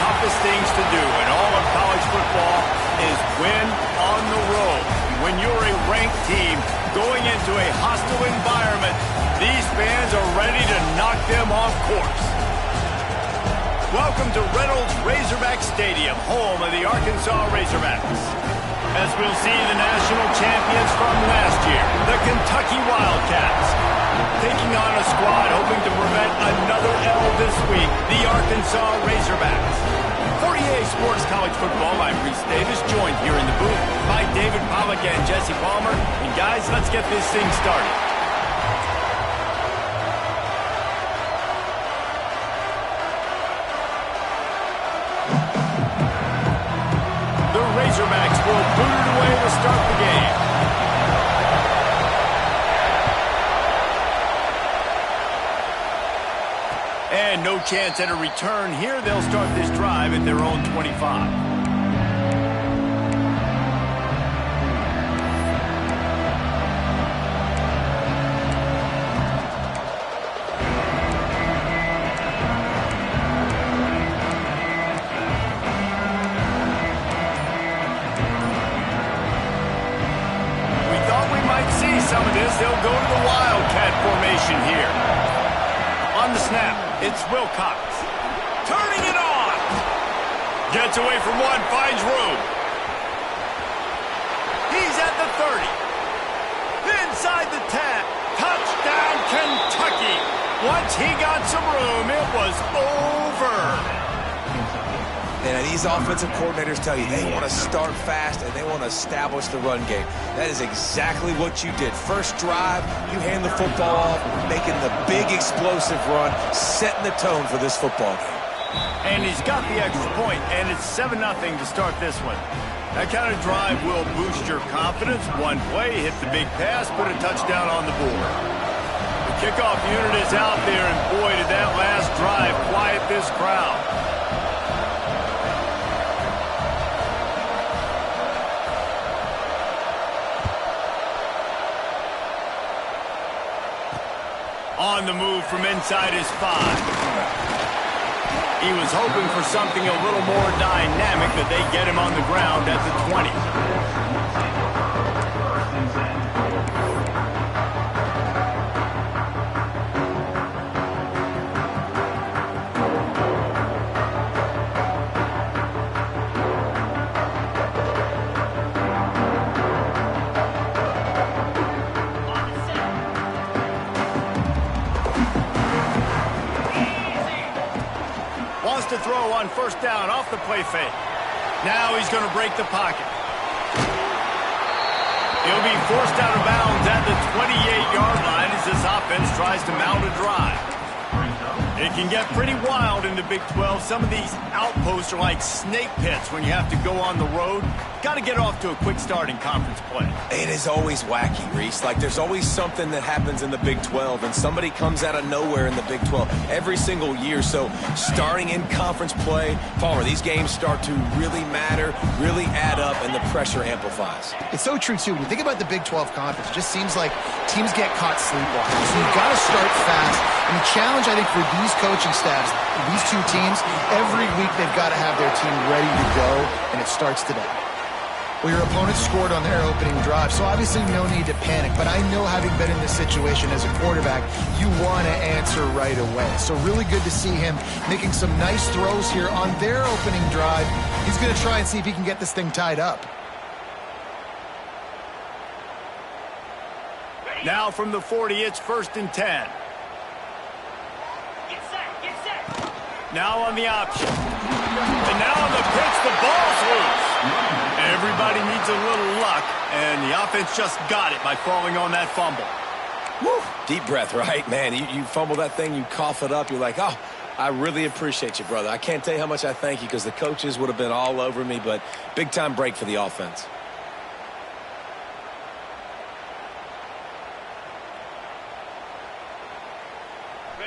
toughest things to do in all of college football is win on the road. When you're a ranked team going into a hostile environment, these fans are ready to knock them off course. Welcome to Reynolds Razorback Stadium, home of the Arkansas Razorbacks. As we'll see the national champions from last year, the Kentucky Wildcats, taking on a squad hoping to prevent another L this week, the Arkansas Razorbacks. For EA Sports College Football, I'm Reese Davis, joined here in the booth by David Pollack and Jesse Palmer. And guys, let's get this thing started. The Razorbacks will boot it away to start the game. And no chance at a return here. They'll start this drive at their own 25. Some of this, they'll go to the Wildcat formation here. On the snap, it's Wilcox. Turning it on. Gets away from one, finds room. He's at the 30. Inside the 10. Touchdown, Kentucky. Once he got some room, it was over. And these offensive coordinators tell you they want to start fast and they want to establish the run game. That is exactly what you did. First drive, you hand the football off, making the big explosive run, setting the tone for this football game. And he's got the extra point, and it's 7-0 to start this one. That kind of drive will boost your confidence. One play, hit the big pass, put a touchdown on the board. The kickoff unit is out there, and boy, did that last drive quiet this crowd. On the move from inside his 5. He was hoping for something a little more dynamic, but they get him on the ground at the 20. To throw on first down off the play fake. Now he's going to break the pocket. He'll be forced out of bounds at the 28-yard line as this offense tries to mount a drive. It can get pretty wild in the Big 12. Some of these outposts are like snake pits when you have to go on the road. Got to get off to a quick start in conference play. It is always wacky, Reese. Like, there's always something that happens in the Big 12, and somebody comes out of nowhere in the Big 12 every single year. So, starting in conference play, Palmer, these games start to really matter, really add up, and the pressure amplifies. It's so true, too. When you think about the Big 12 conference, it just seems like teams get caught sleepwalking. So, you've got to start fast. And the challenge, I think, for these coaching staffs, these two teams, every week they've got to have their team ready to go, and it starts today. Well, your opponent scored on their opening drive, so obviously no need to panic. But I know, having been in this situation as a quarterback, you want to answer right away. So really good to see him making some nice throws here on their opening drive. He's going to try and see if he can get this thing tied up. Now from the 40, it's 1st and 10. Now on the option. And now on the pitch, the ball's loose. Everybody needs a little luck, and the offense just got it by falling on that fumble. Woo. Deep breath, right? Man, you fumble that thing, you cough it up, you're like, oh, I really appreciate you, brother. I can't tell you how much I thank you, because the coaches would have been all over me, but big-time break for the offense.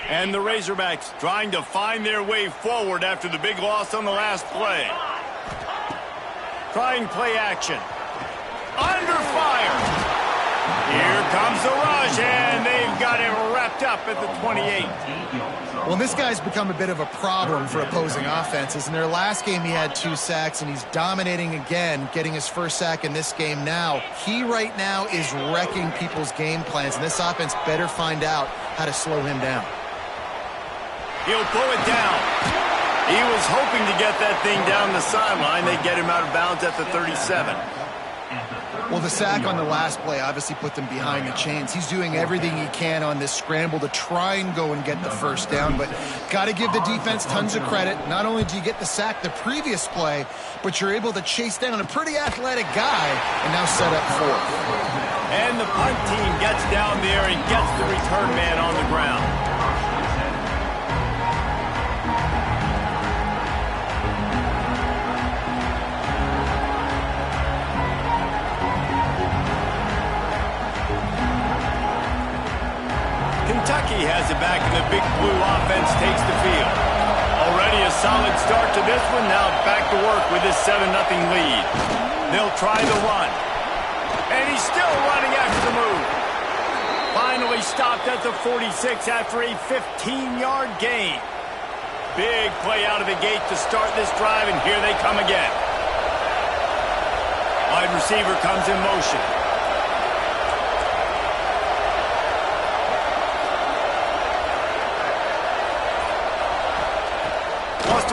And the Razorbacks trying to find their way forward after the big loss on the last play. Trying play action. Under fire. Here comes the rush, and they've got it wrapped picked up at the 28. Well, this guy's become a bit of a problem for opposing offenses. In their last game, he had 2 sacks, and he's dominating again, getting his first sack in this game now. He right now is wrecking people's game plans, and this offense better find out how to slow him down. He'll pull it down. He was hoping to get that thing down the sideline. They get him out of bounds at the 37. Well, the sack on the last play obviously put them behind the chains. He's doing everything he can on this scramble to try and go and get the first down, but got to give the defense tons of credit. Not only do you get the sack the previous play, but you're able to chase down a pretty athletic guy and now set up 4th. And the punt team gets down there and gets the return man on the ground. Kentucky has it back, and the Big Blue offense takes the field. Already a solid start to this one. Now back to work with this 7-0 lead. They'll try the run. And he's still running after the move. Finally stopped at the 46 after a 15-yard gain. Big play out of the gate to start this drive, and here they come again. Wide receiver comes in motion.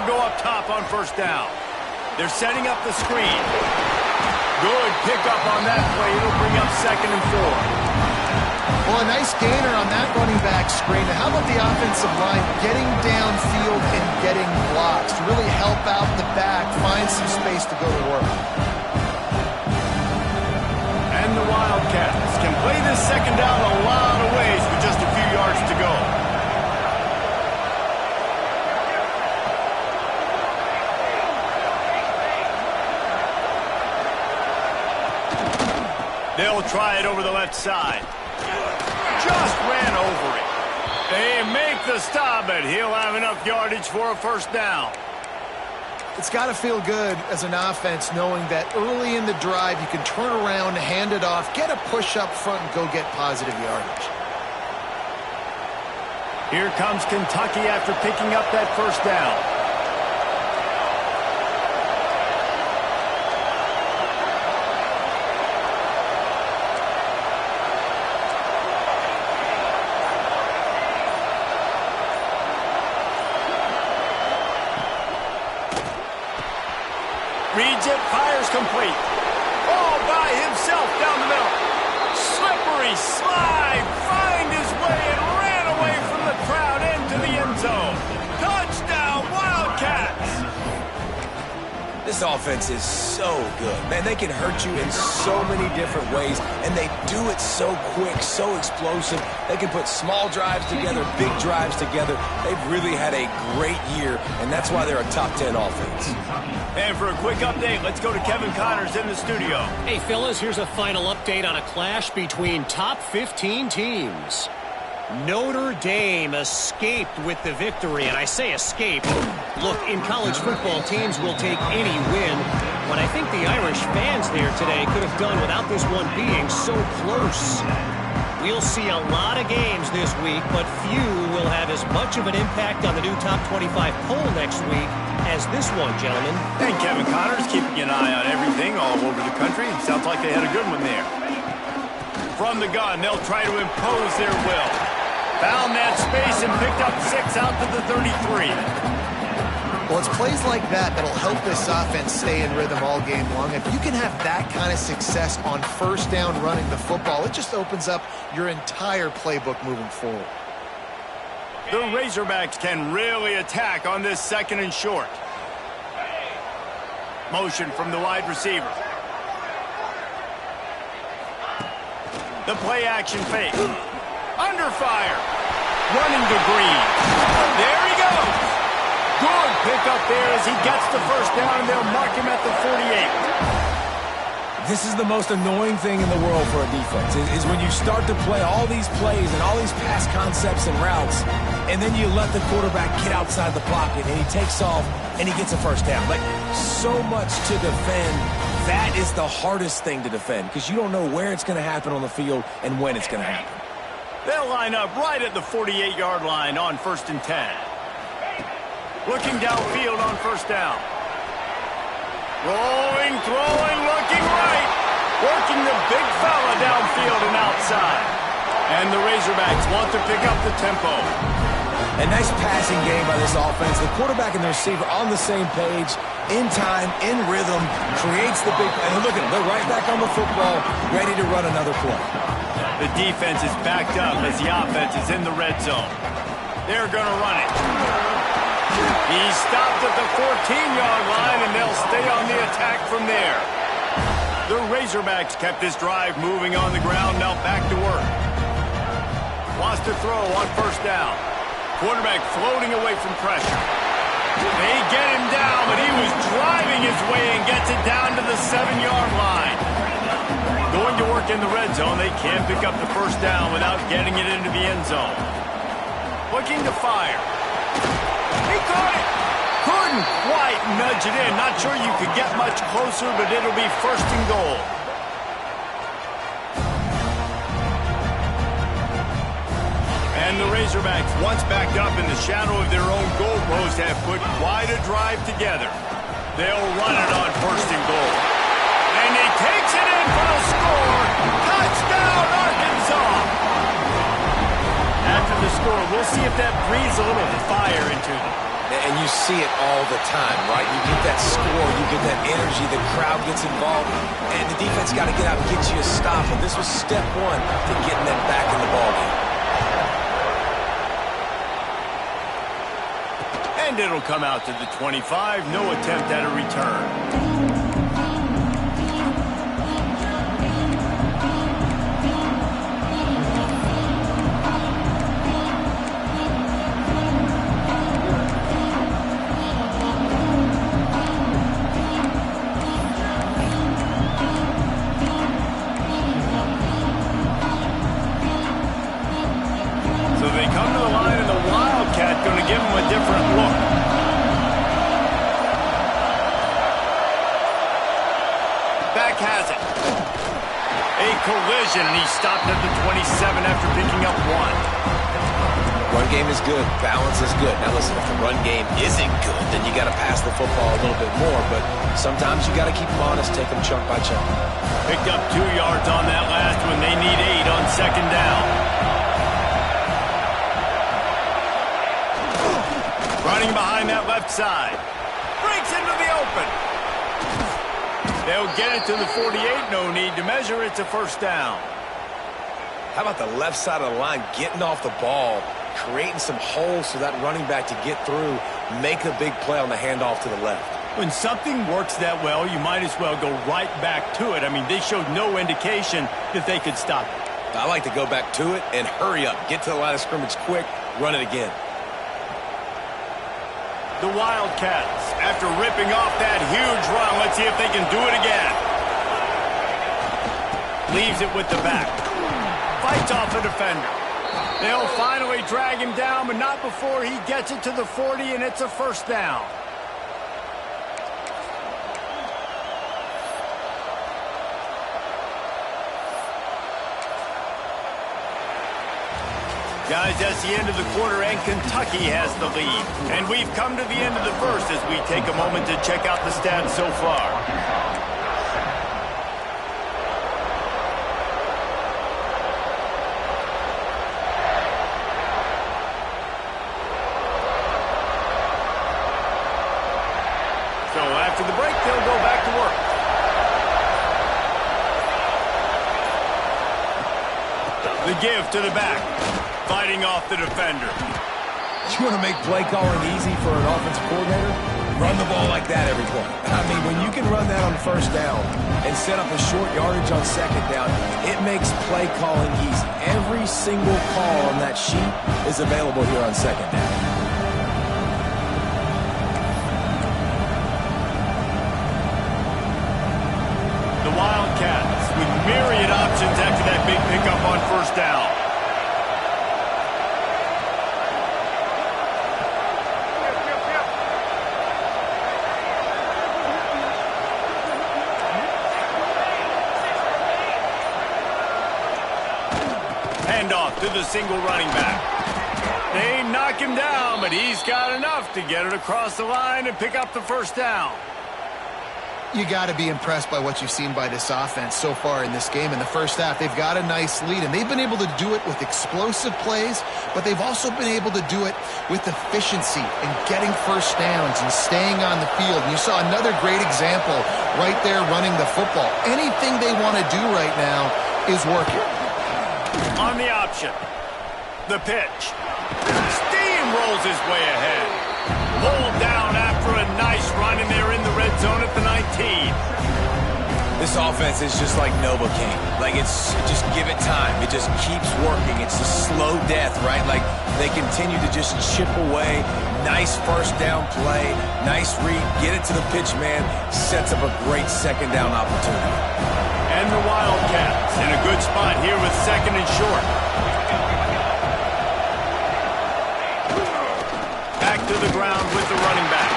Go up top on first down. They're setting up the screen. Good pickup on that play. It'll bring up 2nd and 4. Well, a nice gainer on that running back screen. How about the offensive line getting downfield and getting blocks to really help out the back, find some space to go to work. And the Wildcats can play this second down a lot of ways with just a few yards to go. They'll try it over the left side. Just ran over it. They make the stop, but he'll have enough yardage for a first down. It's got to feel good as an offense knowing that early in the drive you can turn around, hand it off, get a push up front, and go get positive yardage. Here comes Kentucky after picking up that first down. Reads it, fires complete. All by himself down the middle. Slippery slide, find his way and ran away from the crowd into the end zone. Touchdown, Wildcats! This offense is so good. Man, they can hurt you in so many different ways, and they do it so quick, so explosive. They can put small drives together, big drives together. They've really had a great year, and that's why they're a top 10 offense. And for a quick update, let's go to Kevin Connors in the studio. Hey, fellas, here's a final update on a clash between top 15 teams. Notre Dame escaped with the victory, and I say escaped. Look, in college football, teams will take any win, but I think the Irish fans there today could have done without this one being so close. We'll see a lot of games this week, but few will have as much of an impact on the new top 25 poll next week as this one, gentlemen. And Kevin Connors keeping an eye on everything all over the country. Sounds like they had a good one there. From the gun, they'll try to impose their will. Found that space and picked up 6 out to the 33. Well, it's plays like that that'll help this offense stay in rhythm all game long. If you can have that kind of success on first down running the football, it just opens up your entire playbook moving forward. The Razorbacks can really attack on this 2nd and short. Motion from the wide receiver. The play action fake. Under fire. Running to Green. There he goes. Good pick up there as he gets the first down, and they'll mark him at the 48. This is the most annoying thing in the world for a defense, is when you start to play all these plays and all these pass concepts and routes, and then you let the quarterback get outside the pocket, and he takes off, and he gets a first down. Like, so much to defend. That is the hardest thing to defend, because you don't know where it's going to happen on the field and when it's going to happen. They'll line up right at the 48-yard line on 1st and 10. Looking downfield on 1st down. Rolling, throwing, looking right. Working the big fella downfield and outside. And the Razorbacks want to pick up the tempo. A nice passing game by this offense. The quarterback and the receiver on the same page, in time, in rhythm, creates the big play. And look at them, they're right back on the football, ready to run another play. The defense is backed up as the offense is in the red zone. They're going to run it. He stopped at the 14-yard line, and they'll stay on the attack from there. The Razorbacks kept this drive moving on the ground, now back to work. Wants to throw on 1st down. Quarterback floating away from pressure. They get him down, but he was driving his way and gets it down to the 7-yard line. Going to work in the red zone, they can't pick up the 1st down without getting it into the end zone. Looking to fire. He caught it. Couldn't quite nudge it in. Not sure you could get much closer, but it'll be 1st and goal. And the Razorbacks, once backed up in the shadow of their own goal post, have put quite a drive together. They'll run it on 1st and goal. And he takes it in for a score. Touchdown, Arkansas! After the score, we'll see if that breathes a little fire into them. And you see it all the time, right? You get that score, you get that energy, the crowd gets involved, and the defense got to get out and get you a stop. And this was step one to getting them back in the ballgame. And it'll come out to the 25. No attempt at a return. And he stopped at the 27 after picking up 1. Run game is good. Balance is good. Now listen, if the run game isn't good, then you got to pass the football a little bit more. But sometimes you got to keep them honest, take them chunk by chunk. Picked up 2 yards on that last one. They need 8 on 2nd down. Running behind that left side. Breaks into the open. They'll get it to the 48. No need to measure. It's a 1st down. How about the left side of the line getting off the ball, creating some holes for that running back to get through, make a big play on the handoff to the left. When something works that well, you might as well go right back to it. I mean, they showed no indication that they could stop it. I like to go back to it and hurry up. Get to the line of scrimmage quick, run it again. The Wildcats, after ripping off that huge run, let's see if they can do it again. Leaves it with the back. Fights off a defender. They'll finally drag him down, but not before he gets it to the 40, and it's a 1st down. Guys, that's the end of the quarter, and Kentucky has the lead. And we've come to the end of the first as we take a moment to check out the stats so far. So after the break, they'll go back to work. The give to the back. Fighting off the defender. You want to make play calling easy for an offensive coordinator? Run the ball like that every play. I mean, when you can run that on 1st down and set up a short yardage on 2nd down, it makes play calling easy. Every single call on that sheet is available here on 2nd down. The Wildcats with myriad options after that big pickup on 1st down. handoff to the single running back. They knock him down, but he's got enough to get it across the line and pick up the first down. You got to be impressed by what you've seen by this offense so far in this game. In the first half, they've got a nice lead, and they've been able to do it with explosive plays, but they've also been able to do it with efficiency and getting first downs and staying on the field. And you saw another great example right there running the football. Anything they want to do right now is working. On the option, the pitch. Steamrolls his way ahead. Pulled down after a nice run, and they're in the red zone at the 19. This offense is just like Novocaine. Like, it's just give it time. It just keeps working. It's a slow death, right? Like, they continue to just chip away. Nice first down play. Nice read. Get it to the pitch man. Sets up a great second down opportunity. And the Wildcats in a good spot here with second and short. Back to the ground with the running back.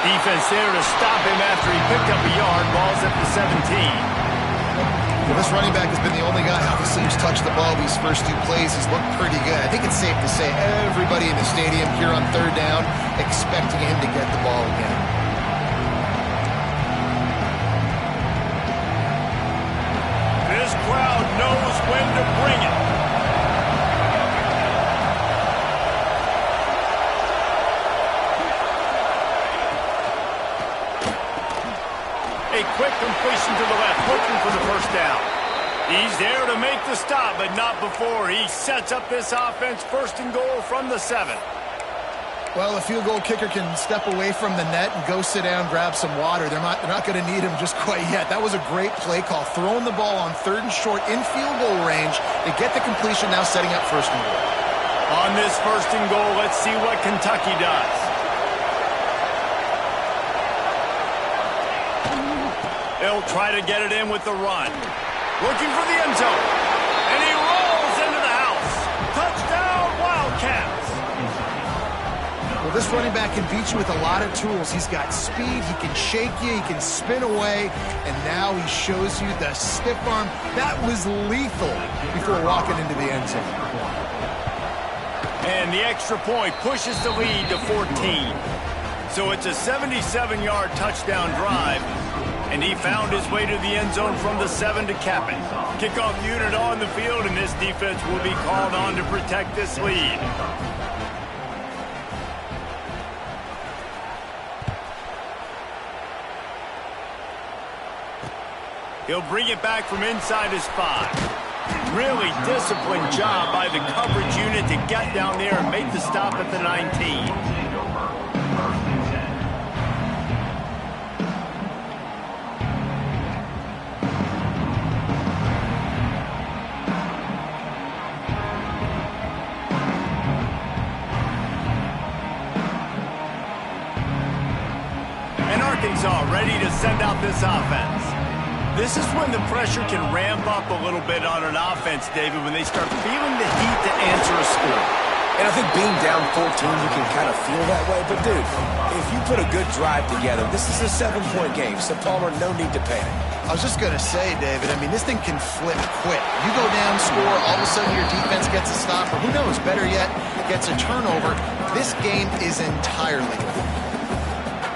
Defense there to stop him after he picked up a yard. Ball's at the 17. Well, this running back has been the only guy, obviously, who's touched the ball these first two plays. He's looked pretty good. I think it's safe to say everybody in the stadium here on third down expecting him to get the ball again. This crowd knows when to bring it. A quick completion to the left, looking for the first down. He's there to make the stop, but not before he sets up this offense first and goal from the 7. Well, a field goal kicker can step away from the net and go sit down, grab some water. They're not going to need him just quite yet. That was a great play call. Throwing the ball on third and short in field goal range. They get the completion, now setting up first and goal. On this first and goal, let's see what Kentucky does. They'll try to get it in with the run. Looking for the end zone. And he rolls into the house. Touchdown, Wildcats. Well, this running back can beat you with a lot of tools. He's got speed, he can shake you, he can spin away, and now he shows you the stiff arm. That was lethal before walking into the end zone. And the extra point pushes the lead to 14. So it's a 77-yard touchdown drive. And he found his way to the end zone from the 7 to cap it. Kickoff unit on the field, and this defense will be called on to protect this lead. He'll bring it back from inside his 5. Really disciplined job by the coverage unit to get down there and make the stop at the 19. Arkansas ready to send out this offense. This is when the pressure can ramp up a little bit on an offense, David, when they start feeling the heat to answer a score. And I think being down 14, you can kind of feel that way. But, dude, if you put a good drive together, this is a 7-point game. So, Palmer, no need to panic. I was just going to say, David, I mean, this thing can flip quick. You go down, score, all of a sudden your defense gets a stop, or who knows, better yet, gets a turnover. This game is entirely different.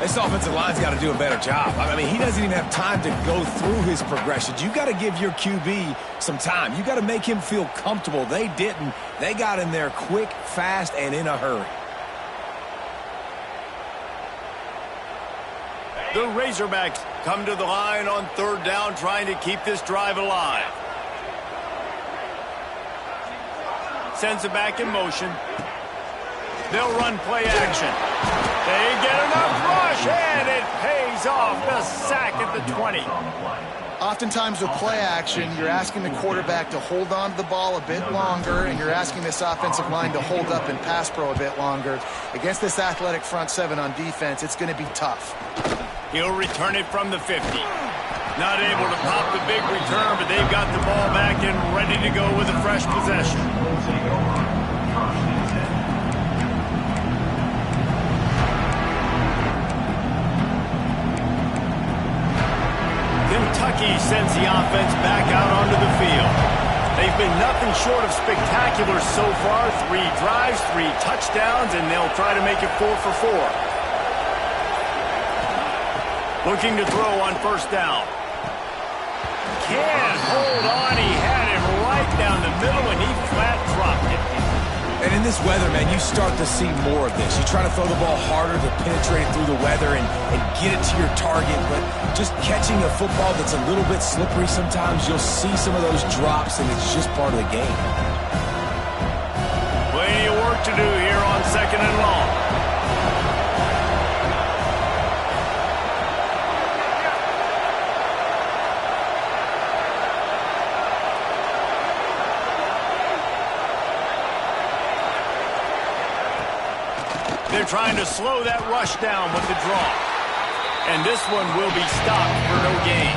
This offensive line's got to do a better job. I mean, he doesn't even have time to go through his progressions. You got to give your QB some time. You got to make him feel comfortable. They didn't. They got in there quick, fast, and in a hurry. The Razorbacks come to the line on third down, trying to keep this drive alive. Sends it back in motion. They'll run play action. They get enough rush, and it pays off. The sack at the 20. Oftentimes with play action, you're asking the quarterback to hold on to the ball a bit longer, and you're asking this offensive line to hold up in pass pro a bit longer. Against this athletic front 7 on defense, it's going to be tough. He'll return it from the 50. Not able to pop the big return, but they've got the ball back and ready to go with a fresh possession. Kentucky sends the offense back out onto the field. They been nothing short of spectacular so far. 3 drives, 3 touchdowns, and they'll try to make it 4 for 4. Looking to throw on first down. Can't hold on. He had it right down the middle, and he flat dropped it. And in this weather, man, you start to see more of this. You try to throw the ball harder to penetrate it through the weather and get it to your target, but just catching a football that's a little bit slippery sometimes, you'll see some of those drops, and it's just part of the game. Plenty of work to do here on 2nd and long. They're trying to slow that rush down with the draw. And this one will be stopped for no gain.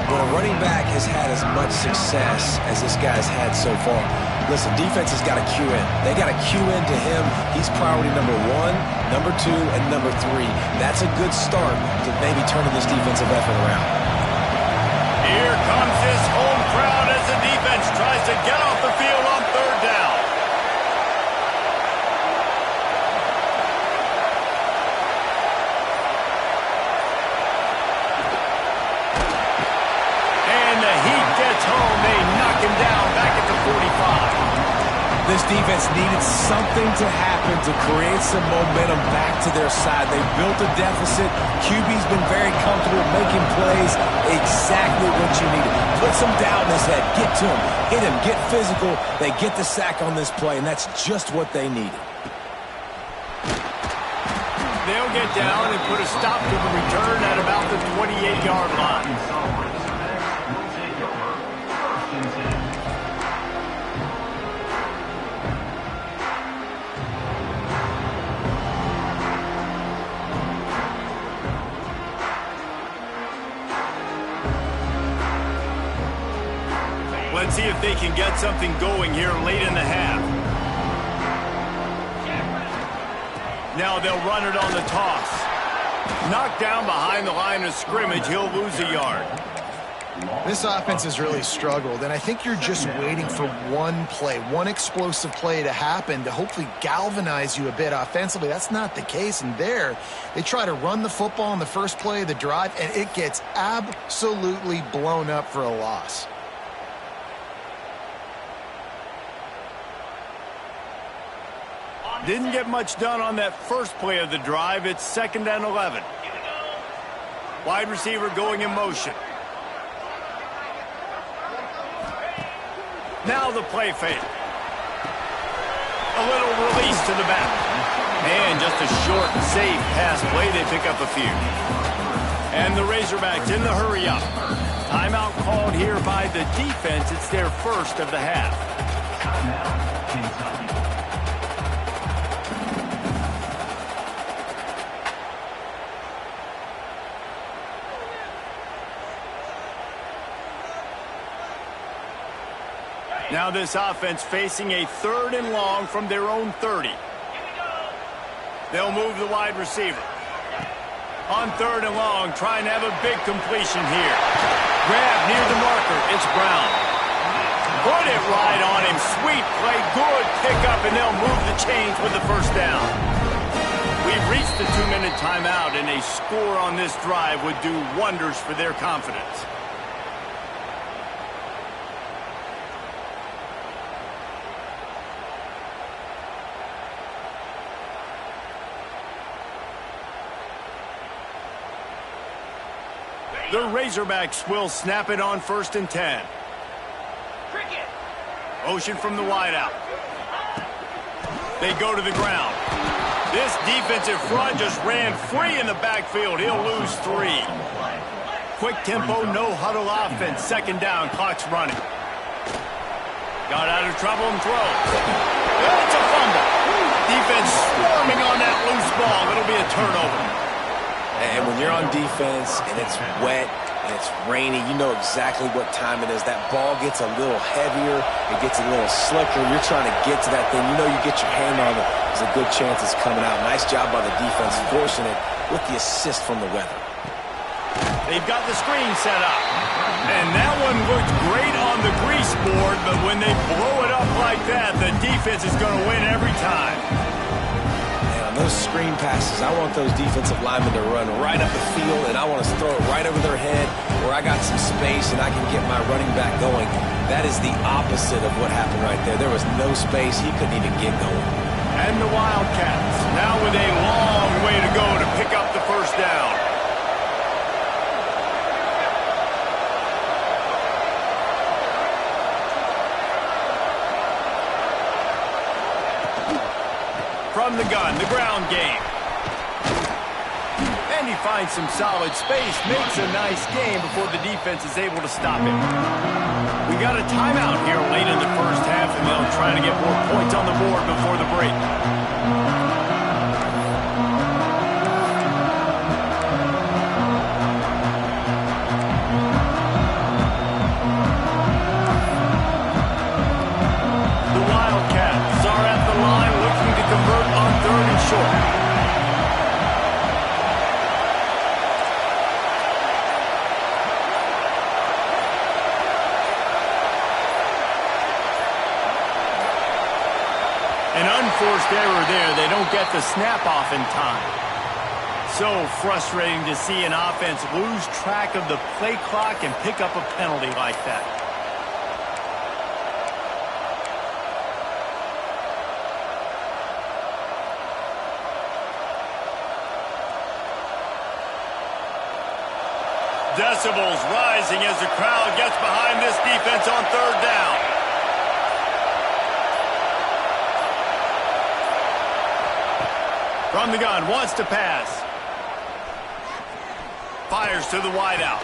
When a running back has had as much success as this guy's had so far, listen, defense has got to cue in. They got to cue into him. He's priority number 1, number 2, and number 3. That's a good start to maybe turning this defensive effort around. Here comes this home crowd as the defense tries to get off the field on 3rd down. Home, they knock him down back at the 45. This defense needed something to happen to create some momentum back to their side. They built a deficit. QB's been very comfortable making plays. Exactly what you needed. Put some doubt in his head. Get to him. Hit him. Get physical. They get the sack on this play, and that's just what they needed. They'll get down and put a stop to the return at about the 28-yard line. Let's see if they can get something going here late in the half. Now they'll run it on the toss. Knocked down behind the line of scrimmage, he'll lose a yard. This offense has really struggled, and I think you're just waiting for one play, one explosive play to happen to hopefully galvanize you a bit offensively. That's not the case, and there they try to run the football in the first play of the drive, and it gets absolutely blown up for a loss. Didn't get much done on that first play of the drive. It's 2nd and 11. Wide receiver going in motion. Now the play fake. A little release to the back. And just a short and safe pass play. They pick up a few. And the Razorbacks in the hurry up. Timeout called here by the defense. It's their first of the half. Now this offense facing a 3rd and long from their own 30. They'll move the wide receiver. On 3rd and long, trying to have a big completion here. Grab near the marker. It's Brown. Put it right on him. Sweet play. Good pickup, and they'll move the chains with the first down. We've reached the 2-minute timeout, and a score on this drive would do wonders for their confidence. The Razorbacks will snap it on 1st and 10. Motion from the wideout. They go to the ground. This defensive front just ran free in the backfield. He'll lose 3. Quick tempo, no huddle offense. 2nd down, clock's running. Got out of trouble and throws. It's a fumble. Defense swarming on that loose ball. It'll be a turnover. And when you're on defense and it's wet and it's rainy, you know exactly what time it is. That ball gets a little heavier. It gets a little slicker. You're trying to get to that thing. You know you get your hand on it. There's a good chance it's coming out. Nice job by the defense forcing it with the assist from the weather. They've got the screen set up. And that one looked great on on the grease board, but when they blow it up like that, the defense is going to win every time. And on those screen passes, I want those defensive linemen to run right up the field, and I want to throw it right over their head where I got some space and I can get my running back going. That is the opposite of what happened right there. There was no space. He couldn't even get going. And the Wildcats now with a long way to go to pick up the first down. From the gun, the ground game. And he finds some solid space, makes a nice game before the defense is able to stop him. We got a timeout here late in the first half, and they'll try to get more points on the board before the break. The Wildcats are at the line looking to convert on 3rd and short. An unforced error there. They don't get the snap off in time. So frustrating to see an offense lose track of the play clock and pick up a penalty like that. Decibels rising as the crowd gets behind this defense on 3rd down. From the gun, wants to pass. Fires to the wideout.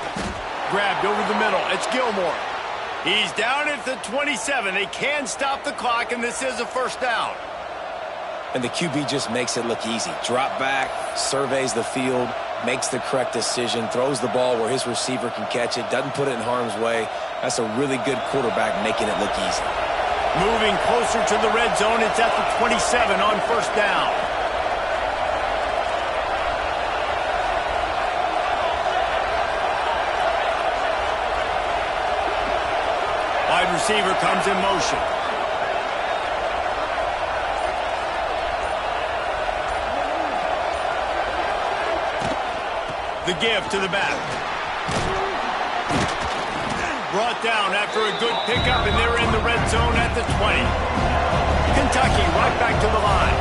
Grabbed over the middle. It's Gilmore. He's down at the 27. They can stop the clock, and this is a first down. And the QB just makes it look easy. Drop back, surveys the field, makes the correct decision, throws the ball where his receiver can catch it, doesn't put it in harm's way. That's a really good quarterback making it look easy. Moving closer to the red zone, it's at the 27 on first down. Wide receiver comes in motion. The give to the back. Brought down after a good pickup, and they're in the red zone at the 20. Kentucky right back to the line.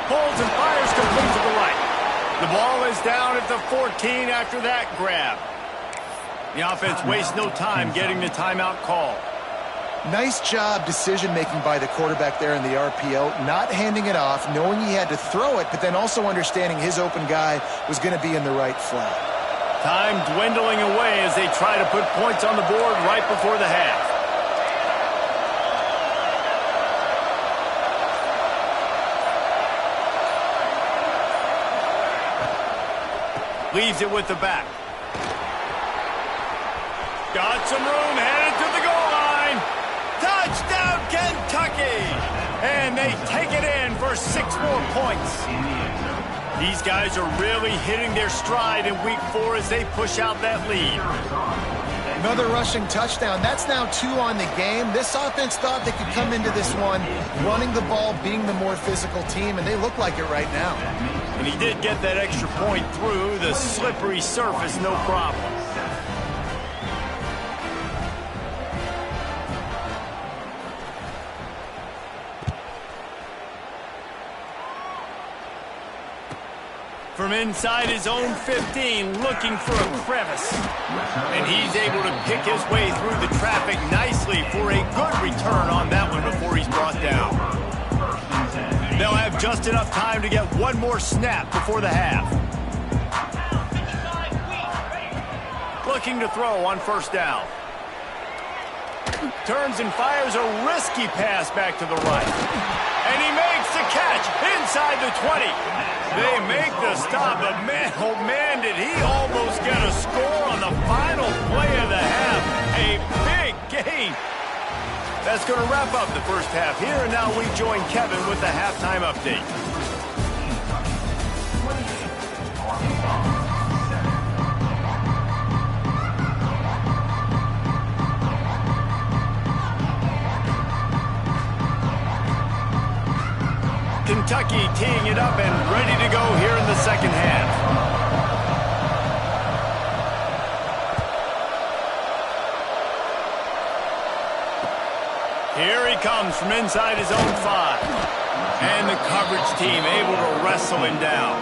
Pulls and fires complete to the right. The ball is down at the 14 after that grab. The offense wastes no time getting the timeout call. Nice job decision-making by the quarterback there in the RPO, not handing it off, knowing he had to throw it, but then also understanding his open guy was going to be in the right flat. Time dwindling away as they try to put points on the board right before the half. Leaves it with the back. Got some room, headed to the goal line. Touchdown, Kentucky! And they take it in for 6 more points. These guys are really hitting their stride in week 4 as they push out that lead. Another rushing touchdown. That's now 2 on the game. This offense thought they could come into this one running the ball, being the more physical team, and they look like it right now. And he did get that extra point through the slippery surface, no problem. From inside his own 15, looking for a crevice. And he's able to pick his way through the traffic nicely for a good return on that one before he's brought down. They'll have just enough time to get one more snap before the half. Looking to throw on first down. Turns and fires a risky pass back to the right. And he makes the catch inside the 20. They make the stop, but man, oh man, did he almost get a score on the final play of the half. A big gain. That's going to wrap up the first half here, and now we join Kevin with the halftime update. Kentucky teeing it up and ready to go here in the second half. Here he comes from inside his own 5. And the coverage team able to wrestle him down.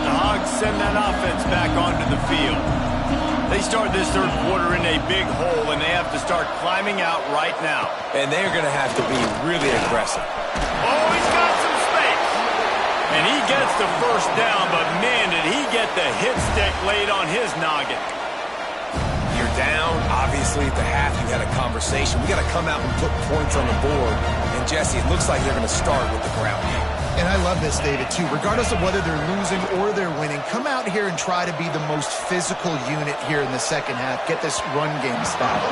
The Hogs send that offense back onto the field. They start this third quarter in a big hole, and they have to start climbing out right now. And they're going to have to be really aggressive. Oh, he's got some space. And he gets the first down, but man, did he get the hit stick laid on his noggin. You're down. Obviously, at the half, you had a conversation. We got to come out and put points on the board. And, Jesse, it looks like they're going to start with the ground game. And I love this, David, too. Regardless of whether they're losing or they're winning, come out here and try to be the most physical unit here in the second half. Get this run game started.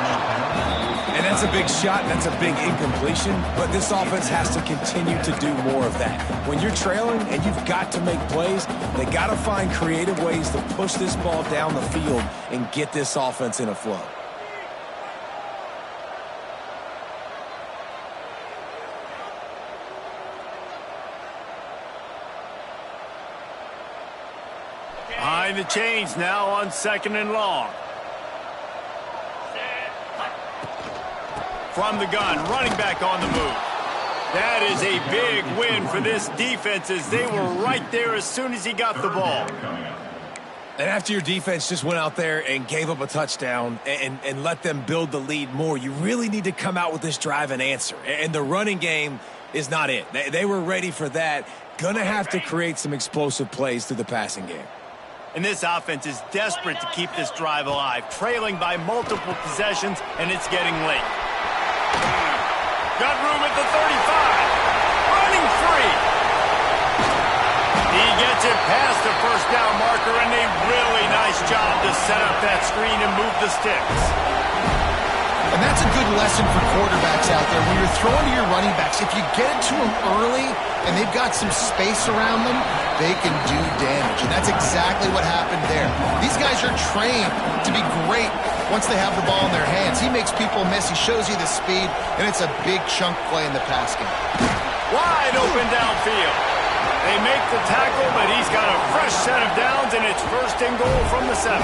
And that's a big shot, and that's a big incompletion, but this offense has to continue to do more of that. When you're trailing and you've got to make plays, they got to find creative ways to push this ball down the field and get this offense in a flow. Behind the chains now on 2nd and long. From the gun, running back on the move. That is a big win for this defense as they were right there as soon as he got the ball. And after your defense just went out there and gave up a touchdown and let them build the lead more, you really need to come out with this drive and answer. And the running game is not it. They were ready for that. Gonna have to create some explosive plays through the passing game. And this offense is desperate to keep this drive alive, trailing by multiple possessions, and it's getting late. Got room at the 35. Running free. He gets it past the first down marker, and a really nice job to set up that screen and move the sticks. And that's a good lesson for quarterbacks out there. When you're throwing to your running backs, if you get it to them early and they've got some space around them, they can do damage. And that's exactly what happened there. These guys are trained to be great once they have the ball in their hands. He makes people miss. He shows you the speed, and it's a big chunk play in the pass game. Wide open downfield. They make the tackle, but he's got a fresh set of downs, and it's 1st and goal from the 7.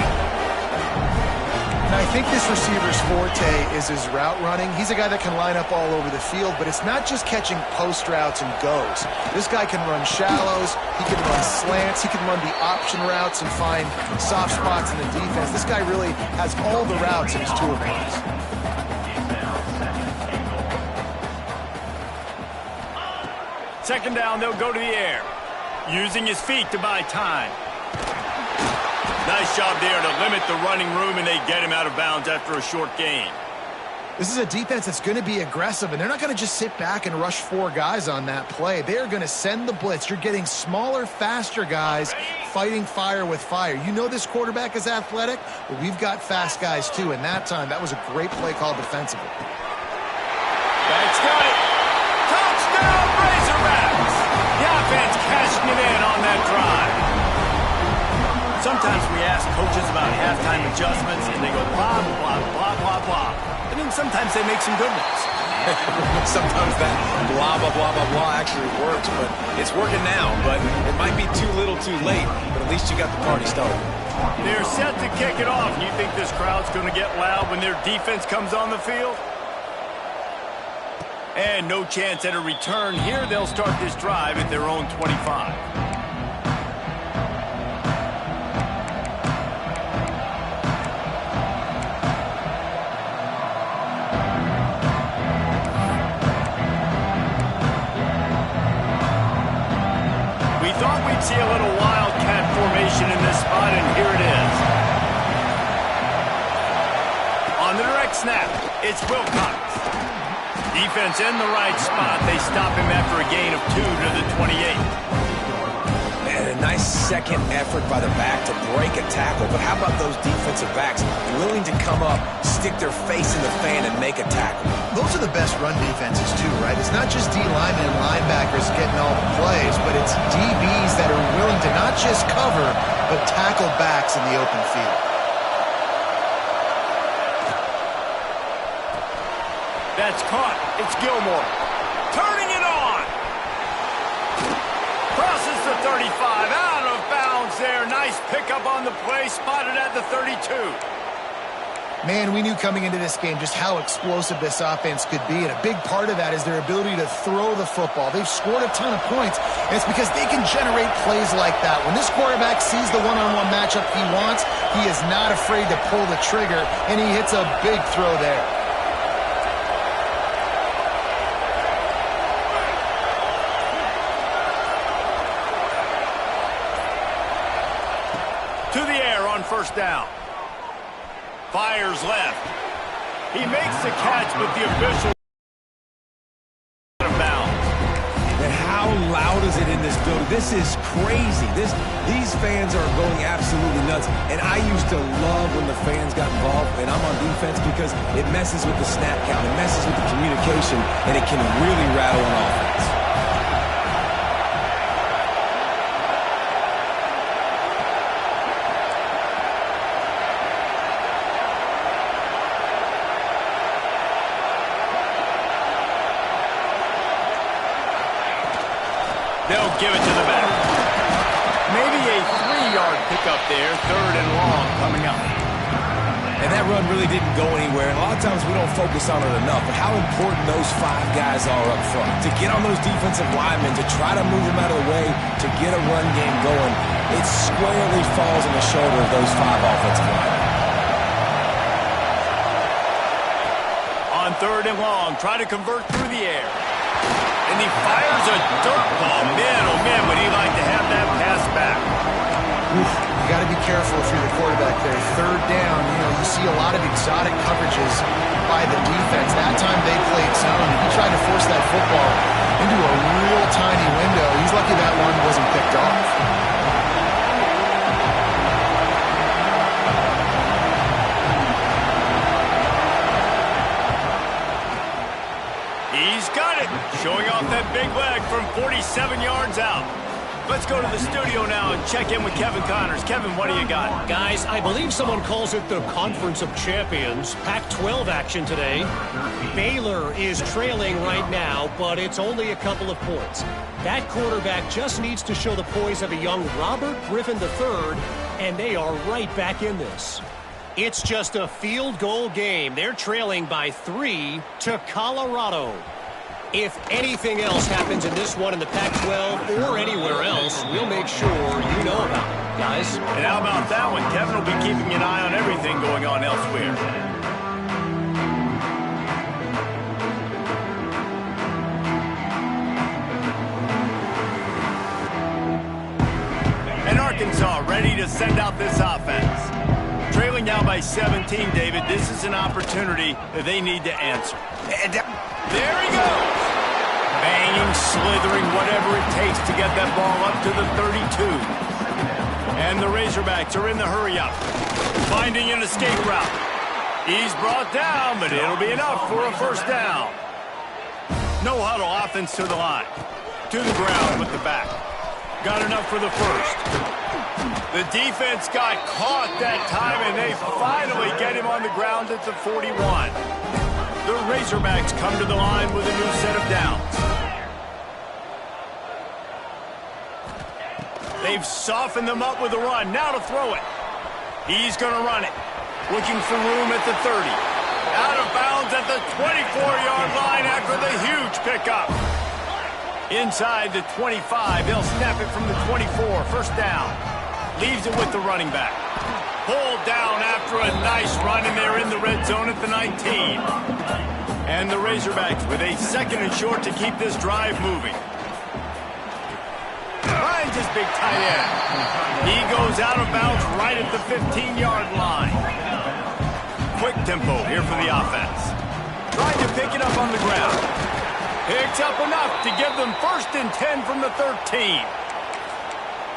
And I think this receiver's forte is his route running. He's a guy that can line up all over the field, but it's not just catching post routes and goes. This guy can run shallows, he can run slants, he can run the option routes and find soft spots in the defense. This guy really has all the routes in his toolbox. Second down, they'll go to the air. Using his feet to buy time. Nice job there to limit the running room, and they get him out of bounds after a short gain. This is a defense that's going to be aggressive, and they're not going to just sit back and rush 4 guys on that play. They are going to send the blitz. You're getting smaller, faster guys fighting fire with fire. You know this quarterback is athletic, but we've got fast guys too, and that time, that was a great play call defensively. That's got it. Touchdown, Razorbacks! The offense cashing it in on that drive. Sometimes we ask coaches about halftime adjustments, and they go blah, blah, blah, blah, blah. And then sometimes they make some good ones. Sometimes that blah, blah, blah, blah, blah actually works, but it's working now. But it might be too little too late, but at least you got the party started. They're set to kick it off. You think this crowd's going to get loud when their defense comes on the field? And no chance at a return here. They'll start this drive at their own 25. See a little wildcat formation in this spot, and here it is. On the direct snap, it's Wilcox. Defense in the right spot. They stop him after a gain of 2 to the 28. And a nice second effort by the back to break a tackle. But how about those defensive backs willing to come up, stick their face in the fan, and make a tackle? Those are the best run defenses too, right? It's not just D linemen and linebackers getting all the plays, but it's DBs that are willing to not just cover, but tackle backs in the open field. That's caught. It's Gilmore. Turning it on. Crosses the 35. Out of bounds there. Nice pickup on the play. Spotted at the 32. Man, we knew coming into this game just how explosive this offense could be, and a big part of that is their ability to throw the football. They've scored a ton of points, and it's because they can generate plays like that. When this quarterback sees the one-on-one matchup he wants, he is not afraid to pull the trigger, and he hits a big throw there. To the air on first down. Fires left. He makes the catch, but the official out of bounds. And how loud is it in this building? This is crazy. These fans are going absolutely nuts. And I used to love when the fans got involved, and I'm on defense because it messes with the snap count, it messes with the communication, and it can really rattle an offense. They'll give it to the back. Maybe a 3-yard pickup there. 3rd and long coming up. And that run really didn't go anywhere. And a lot of times we don't focus on it enough. But how important those 5 guys are up front. To get on those defensive linemen, to try to move them out of the way, to get a run game going, it squarely falls on the shoulder of those 5 offensive linemen. On 3rd and long, try to convert through the air. And he fires a dirt ball. Man, oh man, would he like to have that pass back. Oof, you got to be careful if you're the quarterback there. 3rd down, you see a lot of exotic coverages by the defense. That time they played zone, and he tried to force that football into a real tiny window. He's lucky that one wasn't picked off. He's got it. Showing off that big leg from 47 yards out. Let's go to the studio now and check in with Kevin Connors. Kevin, what do you got? Guys, I believe someone calls it the Conference of Champions. Pac-12 action today. Baylor is trailing right now, but it's only a couple of points. That quarterback just needs to show the poise of a young Robert Griffin III, and they are right back in this. It's just a field goal game. They're trailing by 3 to Colorado. If anything else happens in this one in the Pac-12 or anywhere else, we'll make sure you know about it, guys. And how about that one? Kevin will be keeping an eye on everything going on elsewhere. And Arkansas ready to send out this offense. Trailing now by 17, David. This is an opportunity that they need to answer. And there he goes. Banging, slithering, whatever it takes to get that ball up to the 32. And the Razorbacks are in the hurry-up. Finding an escape route. He's brought down, but it'll be enough for a first down. No huddle offense to the line. To the ground with the back. Got enough for the first. The defense got caught that time, and they finally get him on the ground at the 41. The Razorbacks come to the line with a new set of downs. They've softened them up with a run. Now to throw it. He's going to run it. Looking for room at the 30. Out of bounds at the 24-yard line after the huge pickup. Inside the 25. They'll snap it from the 24. First down. Leaves it with the running back. Pulled down after a nice run, and they're in the red zone at the 19. And the Razorbacks with a 2nd and short to keep this drive moving. Finds his big tight end. He goes out of bounds right at the 15-yard line. Quick tempo here for the offense. Trying to pick it up on the ground. Picks up enough to give them 1st and 10 from the 13.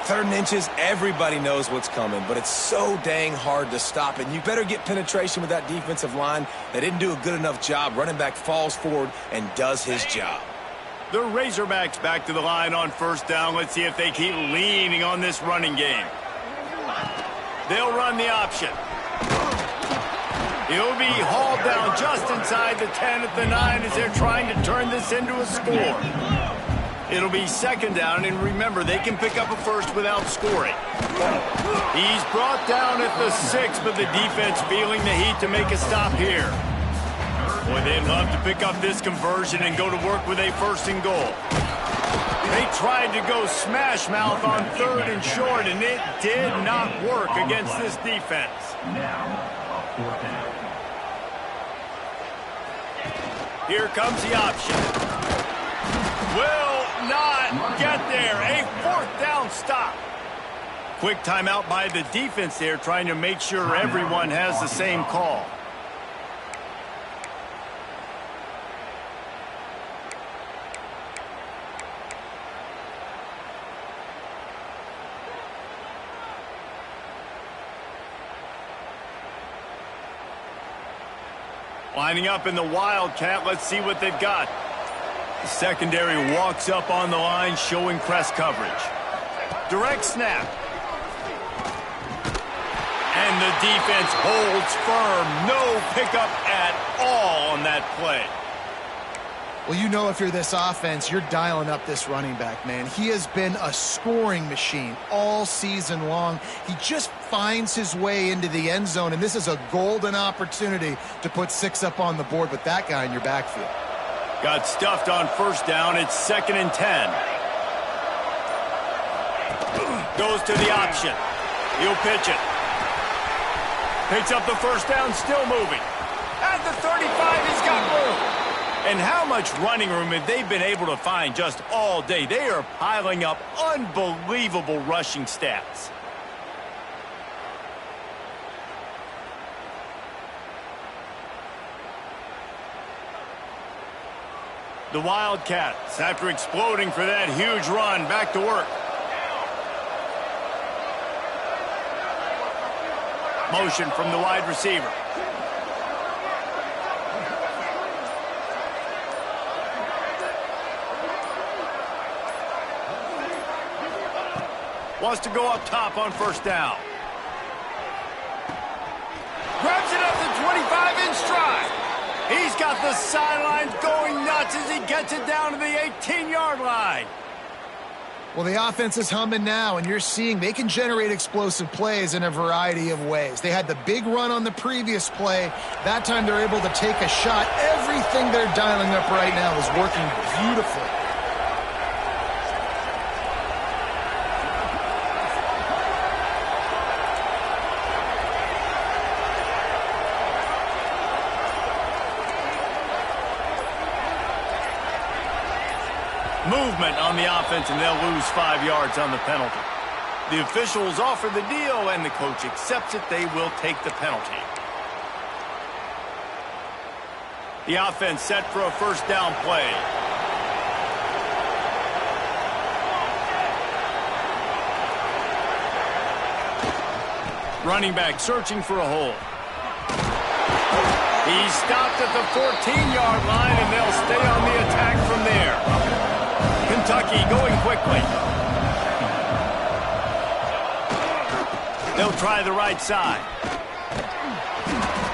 3rd and inches, everybody knows what's coming, but it's so dang hard to stop. And you better get penetration with that defensive line. They didn't do a good enough job. Running back falls forward and does his job. The Razorbacks back to the line on first down. Let's see if they keep leaning on this running game. They'll run the option. He'll be hauled down just inside the 10 at the 9 as they're trying to turn this into a score. It'll be second down, and remember, they can pick up a first without scoring. He's brought down at the 6, but the defense feeling the heat to make a stop here. Boy, they'd love to pick up this conversion and go to work with a first and goal. They tried to go smash mouth on 3rd and short, and it did not work against this defense. Here comes the option. Will not get there. A 4th down stop. Quick timeout by the defense there, trying to make sure everyone has the same call. Lining up in the Wildcat, let's see what they've got. The secondary walks up on the line, showing press coverage. Direct snap. And the defense holds firm. No pickup at all on that play. Well, you know if you're this offense, you're dialing up this running back, man. He has been a scoring machine all season long. He just finds his way into the end zone, and this is a golden opportunity to put 6 up on the board with that guy in your backfield. Got stuffed on first down. It's 2nd and 10. Goes to the option. He'll pitch it. Picks up the first down, still moving. At the 35, he's got room. And how much running room have they been able to find just all day? They are piling up unbelievable rushing stats. The Wildcats, after exploding for that huge run, back to work. Motion from the wide receiver. Wants to go up top on first down. Grabs it up to 25 in stride. He's got the sidelines going nuts as he gets it down to the 18-yard line. Well, the offense is humming now, and you're seeing they can generate explosive plays in a variety of ways. They had the big run on the previous play. That time they're able to take a shot. Everything they're dialing up right now is working beautifully. Movement on the offense, and they'll lose 5 yards on the penalty. The officials offer the deal, and the coach accepts it. They will take the penalty. The offense set for a first down play. Running back searching for a hole. He's stopped at the 14-yard line, and they'll stay on the attack from there. Kentucky going quickly. They'll try the right side.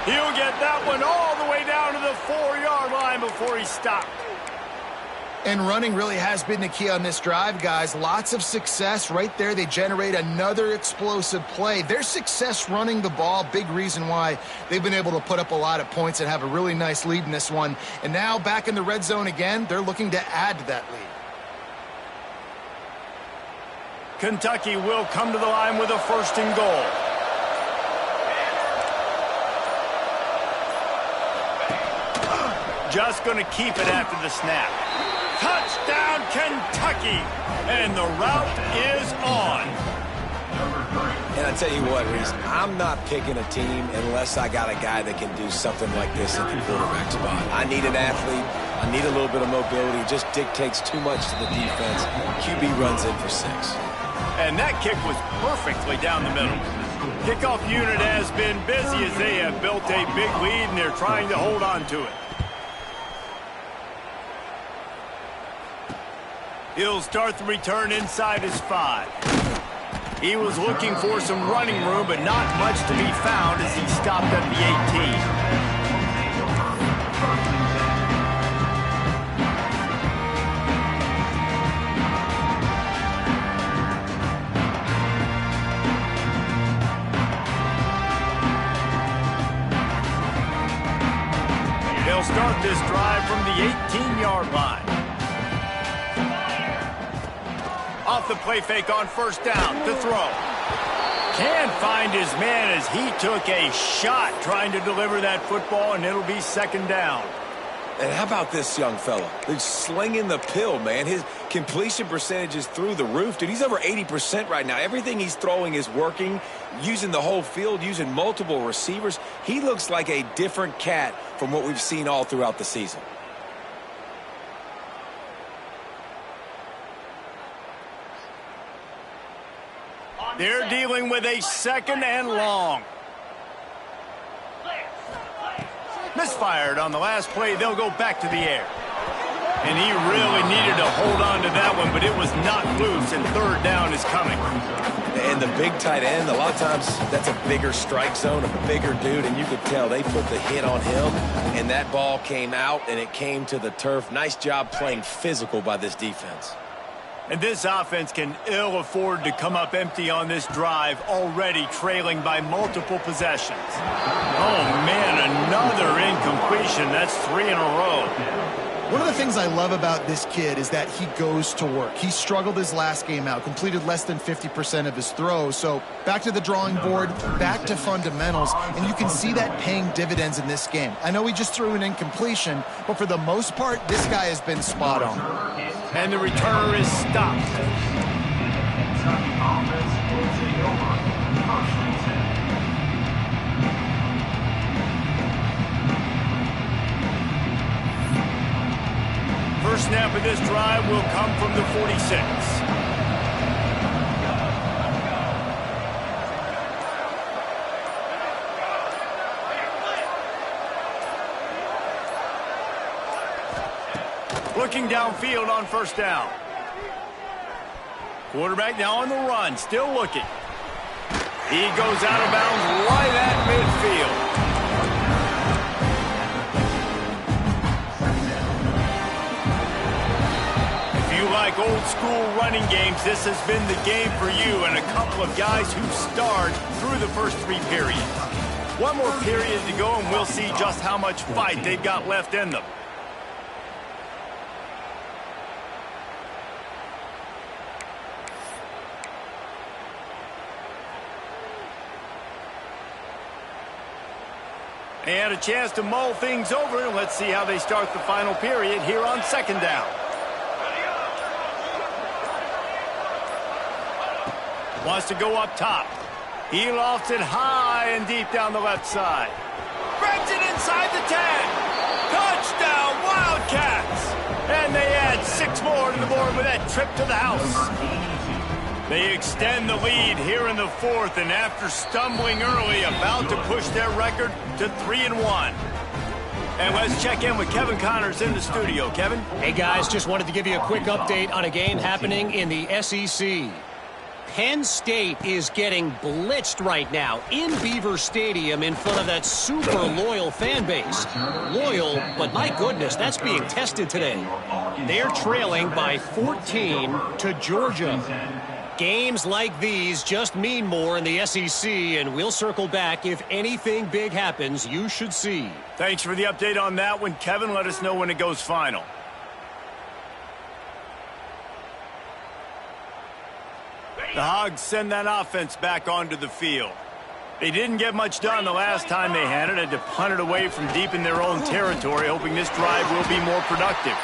He'll get that one all the way down to the 4-yard line before he's stopped. And running really has been the key on this drive, guys. Lots of success right there. They generate another explosive play. Their success running the ball, big reason why they've been able to put up a lot of points and have a really nice lead in this one. And now back in the red zone again, they're looking to add to that lead. Kentucky will come to the line with a first and goal. Just going to keep it after the snap. Touchdown, Kentucky! And the route is on. And I tell you what, Reese, I'm not picking a team unless I got a guy that can do something like this at the quarterback spot. I need an athlete. I need a little bit of mobility. It just dictates too much to the defense. QB runs in for 6. And that kick was perfectly down the middle. Kickoff unit has been busy as they have built a big lead, and they're trying to hold on to it. He'll start the return inside his 5. He was looking for some running room, but not much to be found as he stopped at the 18. They'll start this drive from the 18-yard line. Off the play fake on first down to throw. Can't find his man as he took a shot trying to deliver that football, and it'll be second down. And how about this young fella? He's slinging the pill, man. His completion percentage is through the roof. Dude, he's over 80% right now. Everything he's throwing is working, using the whole field, using multiple receivers. He looks like a different cat from what we've seen all throughout the season. They're dealing with a second and long. Misfired on the last play. They'll go back to the air. And he really needed to hold on to that one, but it was not loose, and third down is coming. And the big tight end, a lot of times that's a bigger strike zone, a bigger dude, and you could tell they put the hit on him, and that ball came out, and it came to the turf. Nice job playing physical by this defense. And this offense can ill afford to come up empty on this drive, already trailing by multiple possessions. Oh, man, another incompletion. That's 3 in a row. One of the things I love about this kid is that he goes to work. He struggled his last game out, completed less than 50% of his throws. So back to the drawing board, back to fundamentals, and you can see that paying dividends in this game. I know he just threw an incompletion, but for the most part, this guy has been spot on. And the returner is stopped. First snap of this drive will come from the 46. Looking downfield on first down. Quarterback now on the run, still looking. He goes out of bounds right at midfield. Like old school running games, this has been the game for you, and a couple of guys who starred through the first 3 periods. One more period to go, and we'll see just how much fight they've got left in them. And a chance to mull things over, and let's see how they start the final period here on second down. Wants to go up top. He lofts it high and deep down the left side. Grabs it inside the 10. Touchdown, Wildcats! And they add 6 more to the board with that trip to the house. They extend the lead here in the 4th, and after stumbling early, about to push their record to 3-1. And let's check in with Kevin Connors in the studio. Kevin? Hey, guys, just wanted to give you a quick update on a game happening in the SEC. Penn State is getting blitzed right now in Beaver Stadium in front of that super loyal fan base. Loyal, but my goodness, that's being tested today. They're trailing by 14 to Georgia. Games like these just mean more in the SEC, and we'll circle back if anything big happens. You should see. Thanks for the update on that one, Kevin. Let us know when it goes final. The Hogs send that offense back onto the field. They didn't get much done the last time they had it. Had to punt it away from deep in their own territory, hoping this drive will be more productive.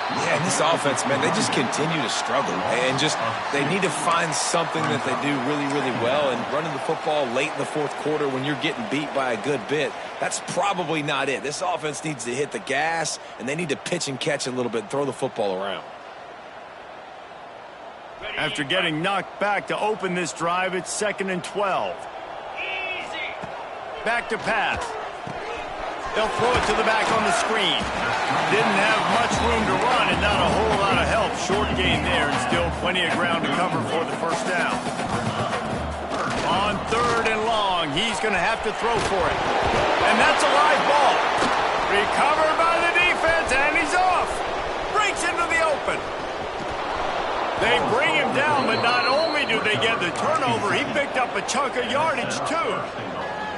Yeah, and this offense, man, they just continue to struggle. And just, they need to find something that they do really, really well. And running the football late in the 4th quarter when you're getting beat by a good bit, that's probably not it. This offense needs to hit the gas, and they need to pitch and catch a little bit and throw the football around. After getting knocked back to open this drive, it's 2nd and 12. Back to pass. They'll throw it to the back on the screen. Didn't have much room to run and not a whole lot of help. Short gain there and still plenty of ground to cover for the first down. to throw for it. And that's a live ball. Recovered by the defense, and he's off. Breaks into the open. They bring him down, but not only do they get the turnover, he picked up a chunk of yardage, too.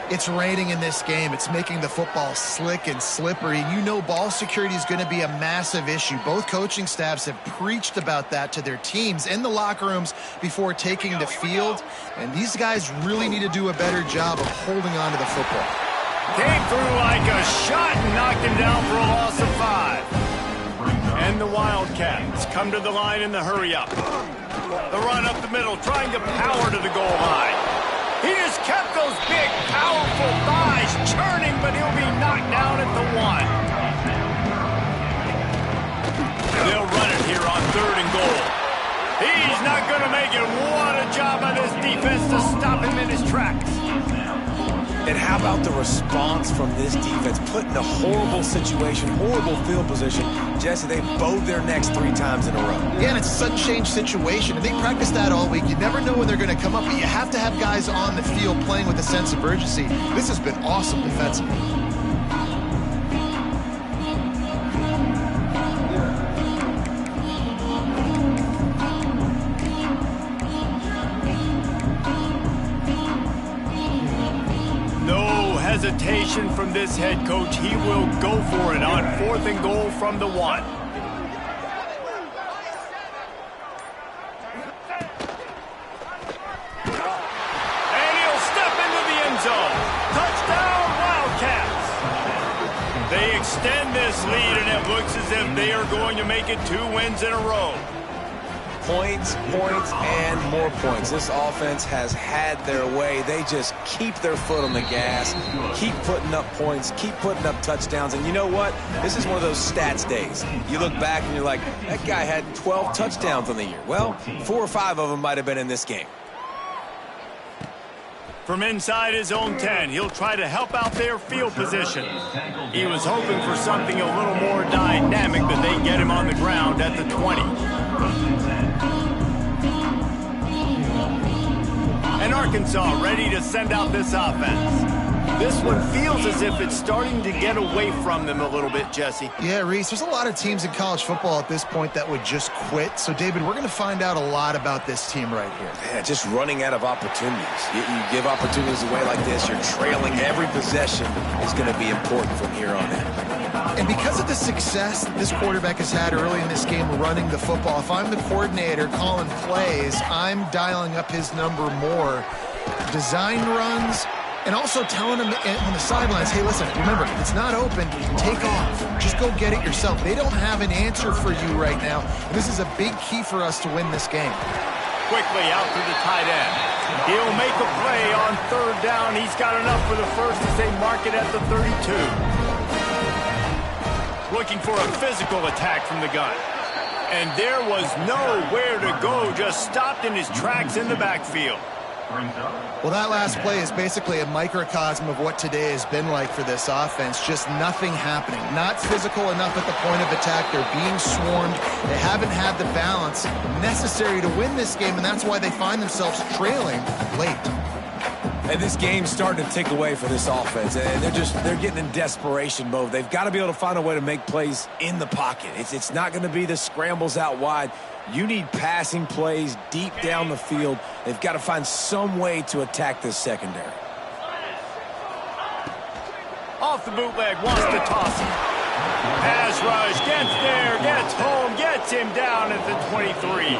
It's raining in this game. It's making the football slick and slippery. You know ball security is going to be a massive issue. Both coaching staffs have preached about that to their teams in the locker rooms before taking the field. And these guys really need to do a better job of holding on to the football. Came through like a shot and knocked him down for a loss of 5. And the Wildcats come to the line in the hurry-up. The run up the middle, trying to power to the goal line. He just kept those big, powerful thighs churning, but he'll be knocked down at the 1. They'll run it here on 3rd and goal. He's not going to make it. What a job by this defense to stop him in his tracks. And how about the response from this defense? Put in a horrible situation, horrible field position. Jesse, they bowed their necks 3 times in a row. Yeah, and it's a sudden change situation. And they practice that all week. You never know when they're going to come up, but you have to have guys on the field playing with a sense of urgency. This has been awesome defensively. Hesitation from this head coach. He will go for it on 4th and goal from the 1. And he'll step into the end zone. Touchdown, Wildcats. They extend this lead, and it looks as if they are going to make it 2 wins in a row. Points, and more points. This offense has had their way. They just keep their foot on the gas, keep putting up points, keep putting up touchdowns. And you know what? This is one of those stats days. You look back and you're like, that guy had 12 touchdowns on the year. Well, 4 or 5 of them might have been in this game. From inside his own 10, he'll try to help out their field position. He was hoping for something a little more dynamic, but they get him on the ground at the 20. And Arkansas ready to send out this offense. This one feels as if it's starting to get away from them a little bit, Jesse. Yeah, Reese, there's a lot of teams in college football at this point that would just quit. So, David, we're going to find out a lot about this team right here. Yeah, just running out of opportunities. You give opportunities away like this, you're trailing. Every possession is going to be important from here on in. And because of the success that this quarterback has had early in this game running the football, if I'm the coordinator calling plays, I'm dialing up his number more. Design runs, and also telling him on the sidelines, hey, listen, remember, if it's not open, take off. Just go get it yourself. They don't have an answer for you right now. And this is a big key for us to win this game. Quickly out to the tight end. He'll make a play on 3rd down. He's got enough for the first as they mark it at the 32. Looking for a physical attack from the gun. And there was nowhere to go, just stopped in his tracks in the backfield. Well, that last play is basically a microcosm of what today has been like for this offense. Just nothing happening. Not physical enough at the point of attack. They're being swarmed. They haven't had the balance necessary to win this game, and that's why they find themselves trailing late. And this game's starting to tick away for this offense, and they're getting in desperation mode. They've got to be able to find a way to make plays in the pocket. It's not going to be the scrambles out wide. You need passing plays deep down the field. They've got to find some way to attack this secondary. Off the bootleg, wants to toss him. Pass rush, gets there, gets home, gets him down at the 23.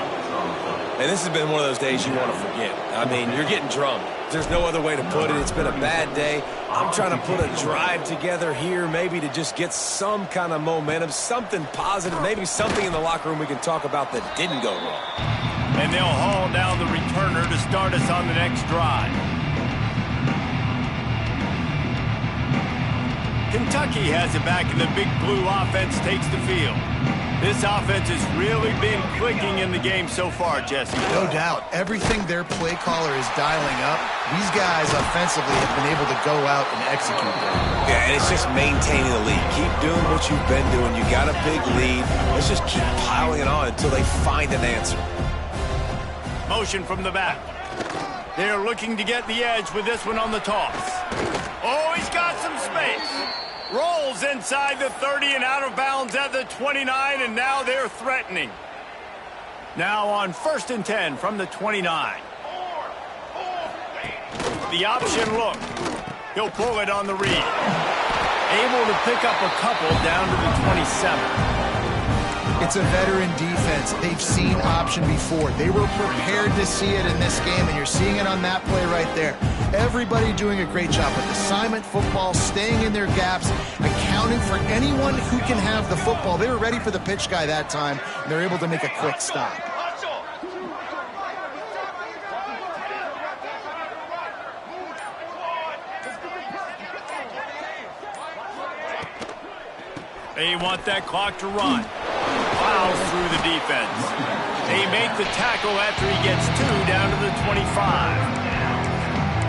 And this has been one of those days you want to forget. I mean, you're getting drummed. There's no other way to put it. It's been a bad day. I'm trying to put a drive together here, maybe to just get some kind of momentum, something positive, maybe something in the locker room we can talk about that didn't go wrong. And they'll haul down the returner to start us on the next drive. Kentucky has it back, and the Big Blue offense takes the field. This offense has really been clicking in the game so far, Jesse. No doubt. Everything their play caller is dialing up, these guys offensively have been able to go out and execute them. Yeah, and it's just maintaining the lead. Keep doing what you've been doing. You got a big lead. Let's just keep piling it on until they find an answer. Motion from the back. They're looking to get the edge with this one on the toss. Oh, he's got some space. Rolls inside the 30 and out of bounds at the 29, and now they're threatening. Now on 1st and 10 from the 29. The option look. He'll pull it on the read. Able to pick up a couple down to the 27. It's a veteran defense. They've seen option before. They were prepared to see it in this game, and you're seeing it on that play right there. Everybody doing a great job with assignment football, staying in their gaps, accounting for anyone who can have the football. They were ready for the pitch guy that time, and they're able to make a quick stop. They want that clock to run. Plows through the defense. They make the tackle after he gets 2 down to the 25.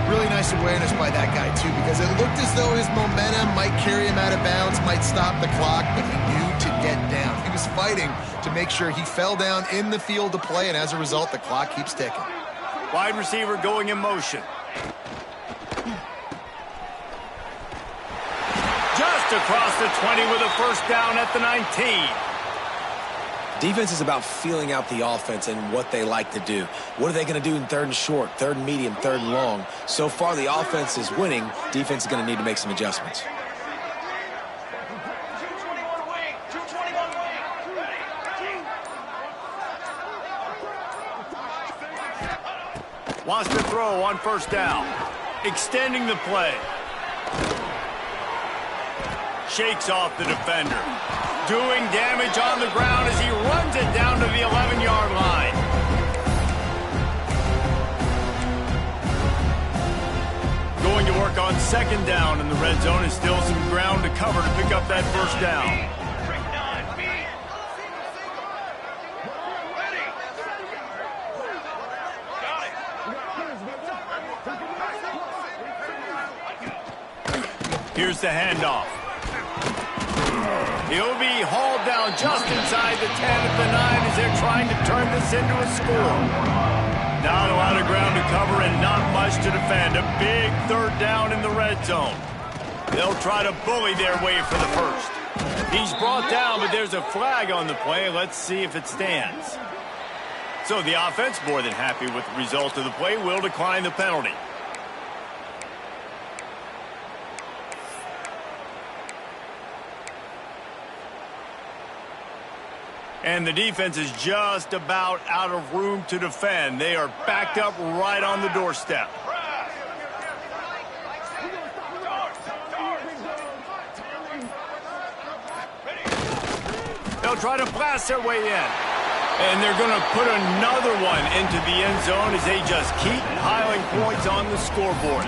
Really nice awareness by that guy, too, because it looked as though his momentum might carry him out of bounds, might stop the clock, but he knew to get down. He was fighting to make sure he fell down in the field to play, and as a result, the clock keeps ticking. Wide receiver going in motion. Just across the 20 with a first down at the 19. Defense is about feeling out the offense and what they like to do. What are they going to do in 3rd and short, 3rd and medium, 3rd and long? So far, the offense is winning. Defense is going to need to make some adjustments. Wants to throw on 1st down. Extending the play. Shakes off the defender. Doing damage on the ground as he runs it down to the 11-yard line. Going to work on 2nd down in the red zone, and still some ground to cover to pick up that 1st down. Here's the handoff. He'll be hauled down just inside the 10 at the 9 as they're trying to turn this into a score. Not a lot of ground to cover and not much to defend. A big 3rd down in the red zone. They'll try to bully their way for the 1st. He's brought down, but there's a flag on the play. Let's see if it stands. So the offense, more than happy with the result of the play, will decline the penalty. And the defense is just about out of room to defend. They are backed up right on the doorstep. They'll try to blast their way in. And they're going to put another one into the end zone as they just keep piling points on the scoreboard.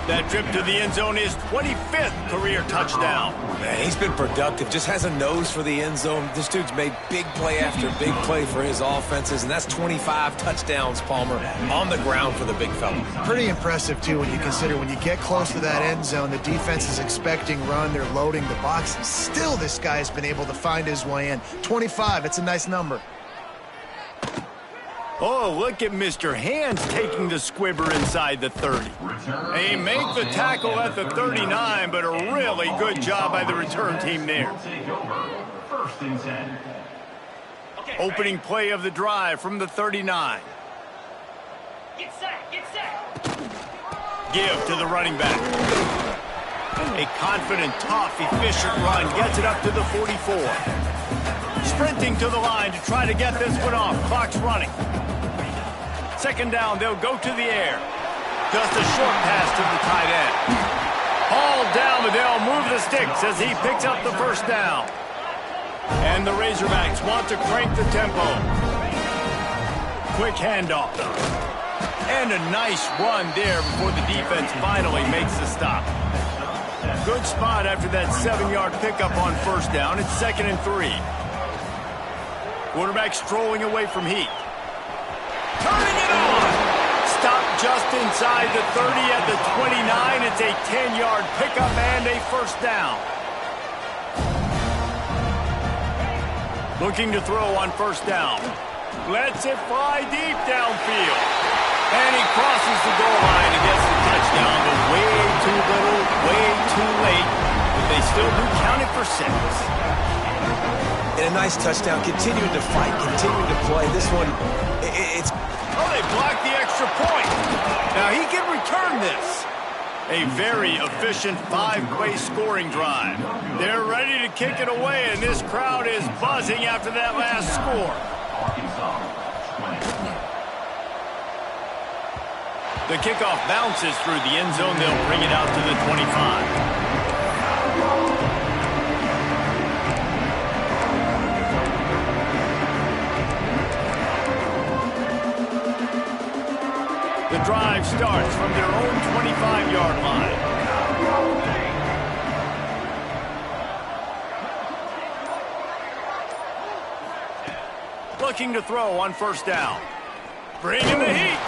That trip to the end zone is 25th career touchdown. Man, he's been productive. Just has a nose for the end zone. This dude's made big play after big play for his offenses, and that's 25 touchdowns, Palmer, on the ground for the big fella. Pretty impressive, too, when you consider when you get close to that end zone, the defense is expecting run, they're loading the box, and still this guy's been able to find his way in. 25, it's a nice number. Oh, look at Mr. Hands taking the squibber inside the 30. They make the tackle at the 39, but a really good job by the return team there. Opening play of the drive from the 39. Get set. Give to the running back. A confident, tough, efficient run gets it up to the 44. Sprinting to the line to try to get this one off. Clock's running. 2nd down, they'll go to the air. Just a short pass to the tight end. Hauled down, but they'll move the sticks as he picks up the 1st down. And the Razorbacks want to crank the tempo. Quick handoff. And a nice run there before the defense finally makes the stop. Good spot after that 7-yard pickup on 1st down. It's 2nd and 3. Quarterback strolling away from Heat. Turning it on. Stop just inside the 30 at the 29. It's a 10-yard pickup and a 1st down. Looking to throw on 1st down. Lets it fly deep downfield. And he crosses the goal line and gets the touchdown. touchdown, but way too little, way too late. But they still do count it for 6. And a nice touchdown, continuing to fight, continuing to play. This one, it's... Oh, they blocked the extra point. Now he can return this. A very efficient 5-play scoring drive. They're ready to kick it away, and this crowd is buzzing after that last score. The kickoff bounces through the end zone. They'll bring it out to the 25. The drive starts from their own 25-yard line. Looking to throw on first down. Bringing the heat.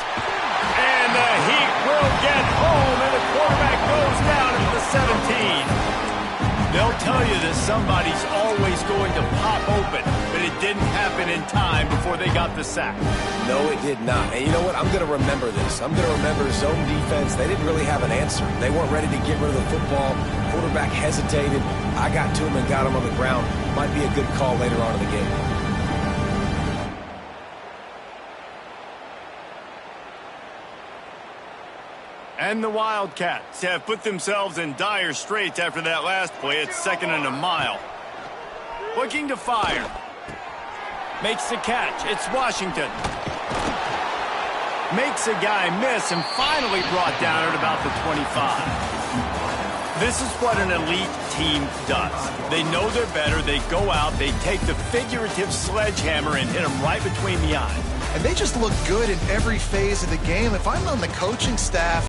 And the heat will get home, and the quarterback goes down at the 17. They'll tell you that somebody's always going to pop open, but it didn't happen in time before they got the sack. No, it did not. And you know what? I'm going to remember this. I'm going to remember zone defense. They didn't really have an answer. They weren't ready to get rid of the football. Quarterback hesitated. I got to him and got him on the ground. Might be a good call later on in the game. And the Wildcats have put themselves in dire straits after that last play. It's 2nd and a mile. Looking to fire. Makes the catch. It's Washington. Makes a guy miss and finally brought down at about the 25. This is what an elite team does. They know they're better. They go out. They take the figurative sledgehammer and hit them right between the eyes. And they just look good in every phase of the game. If I'm on the coaching staff,